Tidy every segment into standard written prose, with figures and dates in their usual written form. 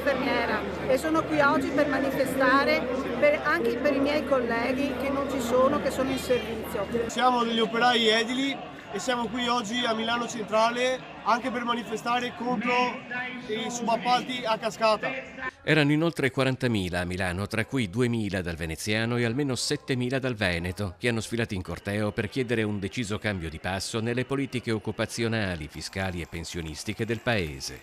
infermiera e sono qui oggi per manifestare anche per i miei colleghi che non ci sono, che sono in servizio. Siamo degli operai edili e siamo qui oggi a Milano Centrale anche per manifestare contro i subappalti a cascata. Erano inoltre 40.000 a Milano, tra cui 2.000 dal veneziano e almeno 7.000 dal Veneto, che hanno sfilato in corteo per chiedere un deciso cambio di passo nelle politiche occupazionali, fiscali e pensionistiche del Paese.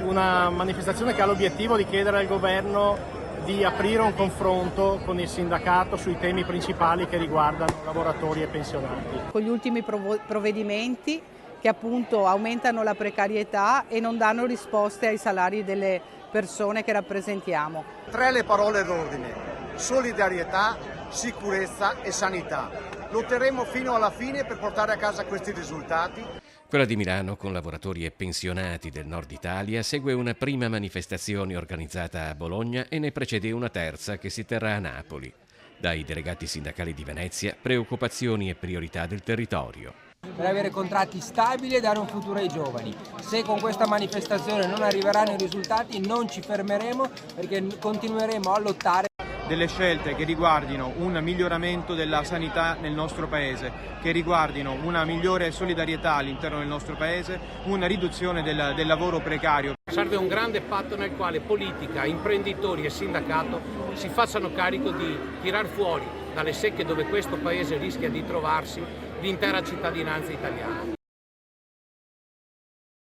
Una manifestazione che ha l'obiettivo di chiedere al governo di aprire un confronto con il sindacato sui temi principali che riguardano lavoratori e pensionati. Con gli ultimi provvedimenti che appunto aumentano la precarietà e non danno risposte ai salari delle persone che rappresentiamo. 3 le parole d'ordine: solidarietà, sicurezza e sanità. Lotteremo fino alla fine per portare a casa questi risultati. Quella di Milano, con lavoratori e pensionati del nord Italia, segue una prima manifestazione organizzata a Bologna e ne precede una terza che si terrà a Napoli. Dai delegati sindacali di Venezia, preoccupazioni e priorità del territorio. Per avere contratti stabili e dare un futuro ai giovani. Se con questa manifestazione non arriveranno i risultati non ci fermeremo, perché continueremo a lottare. Delle scelte che riguardino un miglioramento della sanità nel nostro Paese, che riguardino una migliore solidarietà all'interno del nostro Paese, una riduzione del lavoro precario. Serve un grande patto nel quale politica, imprenditori e sindacato si facciano carico di tirar fuori dalle secche dove questo Paese rischia di trovarsi l'intera cittadinanza italiana.